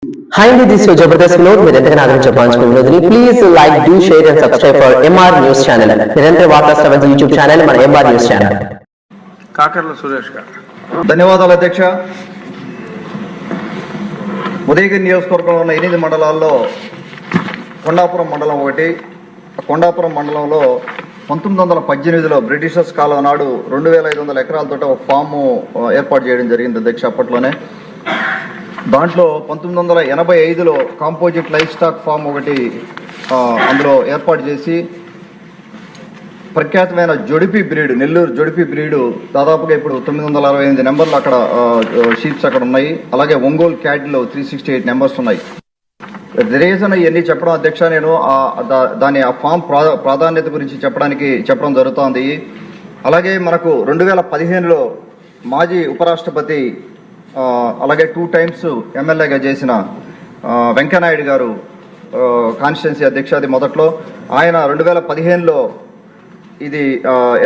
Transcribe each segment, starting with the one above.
Hi, this is Jabardast Vinod. మీరు ఎంతగా ఆదరించే వినోద్ని please like do share and subscribe for MR news channel. నిరంతర వార్తా శ్రవణ యూట్యూబ్ ఛానల్ మన MR news channel. Kakarla Suresh గారు. ధన్యవాదాలు అధ్యక్ష. ఉదయగిరి నియోజకవర్గంలో ఉన్న 8 మండలాల్లో కొండాపురం మండలం ఒకటి. కొండాపురం మండలంలో 1918లో బ్రిటిషర్స్ కాలం నాడు 2500 ఎకరాలతో ఒక ఫాము ఏర్పాటు చేయడం జరిగింది అధ్యక్ష. అప్పట్లోనే దాంట్లో 1985లో కాంపోజిట్ లైఫ్ స్టాక్ ఫామ్ ఒకటి అందులో ఏర్పాటు చేసి ప్రఖ్యాతమైన జొడిపి బ్రీడ్, నెల్లూరు జొడిపి బ్రీడు దాదాపుగా ఇప్పుడు 968 నెంబర్లు అక్కడ షీప్స్ అక్కడ ఉన్నాయి. అలాగే ఒంగోలు క్యాటిల్ 368 నెంబర్స్ ఉన్నాయి. రీజన్ ఇవన్నీ చెప్పడం అధ్యక్ష, నేను దాని ఆ ఫామ్ ప్రాధాన్యత గురించి చెప్పడం జరుగుతోంది. అలాగే మనకు 2015లో మాజీ ఉపరాష్ట్రపతి అలాగే 2 టైమ్స్ ఎమ్మెల్యేగా చేసిన వెంకయ్యనాయుడు గారు కాన్స్టిట్యున్సీ అధ్యక్ష. అది మొదట్లో ఆయన 2015లో ఇది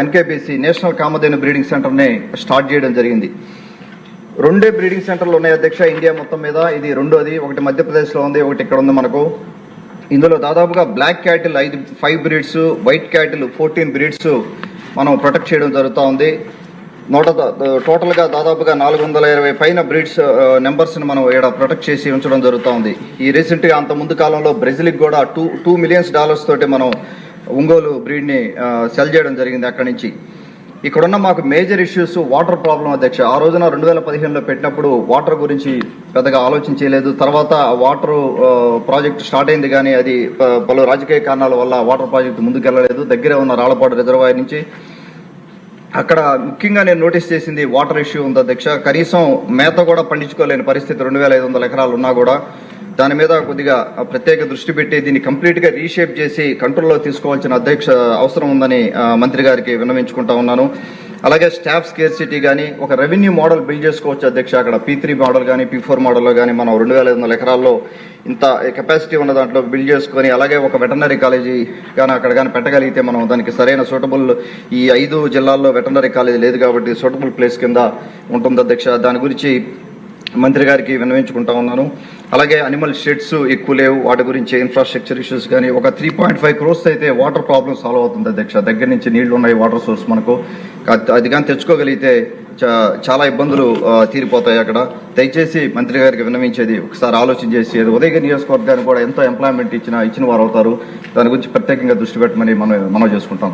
ఎన్కేబీసీ నేషనల్ కామధేను బ్రీడింగ్ సెంటర్ని స్టార్ట్ చేయడం జరిగింది. 2 బ్రీడింగ్ సెంటర్లు ఉన్నాయి అధ్యక్ష ఇండియా మొత్తం మీద. ఇది రెండోది. ఒకటి మధ్యప్రదేశ్లో ఉంది, ఒకటి ఇక్కడ ఉంది మనకు. ఇందులో దాదాపుగా black cattle 5 breeds, white cattle 14 breeds మనం ప్రొటెక్ట్ చేయడం జరుగుతూ ఉంది. టోటల్గా దాదాపుగా 420 పైన బ్రీడ్స్ నెంబర్స్ని మనం ఇక్కడ ప్రొటెక్ట్ చేసి ఉంచడం జరుగుతూ ఉంది. ఈ రీసెంట్గా అంత ముందు కాలంలో బ్రెజిల్కి కూడా $2 మిలియన్స్ తోటి మనం ఒంగోలు బ్రీడ్ని సెల్ చేయడం జరిగింది అక్కడి నుంచి. ఇక్కడున్న మాకు మేజర్ ఇష్యూస్ వాటర్ ప్రాబ్లం అధ్యక్ష. ఆ రోజున 2015లో పెట్టినప్పుడు వాటర్ గురించి పెద్దగా ఆలోచన చేయలేదు. తర్వాత వాటర్ ప్రాజెక్ట్ స్టార్ట్ అయింది, కానీ అది పలు రాజకీయ కారణాల వల్ల వాటర్ ప్రాజెక్ట్ ముందుకెళ్లలేదు. దగ్గరే ఉన్న రాళ్లపాడు రిజర్వాయర్ నుంచి అక్కడ ముఖ్యంగా నేను నోటీస్ చేసింది వాటర్ ఇష్యూ ఉంది అధ్యక్ష. కనీసం మేత కూడా పండించుకోలేని పరిస్థితి 2500 ఎకరాలు ఉన్నా కూడా దాని మీద కొద్దిగా ప్రత్యేక దృష్టి పెట్టి దీన్ని కంప్లీట్గా రీషేప్ చేసి కంట్రోల్లో తీసుకోవాల్సిన అవసరం ఉందని మంత్రి గారికి విన్నవించుకుంటా ఉన్నాను. అలాగే స్టాఫ్ స్కేర్సిటీ కానీ ఒక రెవెన్యూ మోడల్ బిల్డ్ చేసుకోవచ్చు అధ్యక్ష. అక్కడ P3 మోడల్ కానీ P4 మోడల్లో కానీ మనం 2500 ఎకరాల్లో ఇంత కెపాసిటీ ఉన్న దాంట్లో బిల్డ్ చేసుకొని, అలాగే ఒక వెటర్నరీ కాలేజీ కానీ అక్కడ కానీ పెట్టగలిగితే మనం దానికి సరైన సూటబుల్, ఈ 5 జిల్లాల్లో వెటర్నరీ కాలేజీ లేదు కాబట్టి సూటబుల్ ప్లేస్ కింద ఉంటుంది అధ్యక్ష. దాని గురించి మంత్రి గారికి విన్నవించుకుంటా ఉన్నాను. అలాగే అనిమల్ షెడ్స్ ఎక్కువ లేవు, వాటి గురించి ఇన్ఫ్రాస్ట్రక్చర్ ఇష్యూస్ కానీ ఒక 3.5 crores అయితే వాటర్ ప్రాబ్లం సాల్వ్ అవుతుంది అధ్యక్ష. దగ్గర నుంచి నీళ్లు ఉన్నాయి, వాటర్ సోర్స్ మనకు. అది కానీ తెచ్చుకోగలిగితే చాలా ఇబ్బందులు తీరిపోతాయి అక్కడ. దయచేసి మంత్రి గారికి విన్నవించేది ఒకసారి ఆలోచన చేసి, ఉదయగిరి నియోజకవర్గానికి కూడా ఎంతో ఎంప్లాయ్మెంట్ ఇచ్చిన వారు అవుతారు. దాని గురించి ప్రత్యేకంగా దృష్టి పెట్టమని మనం చేసుకుంటాం.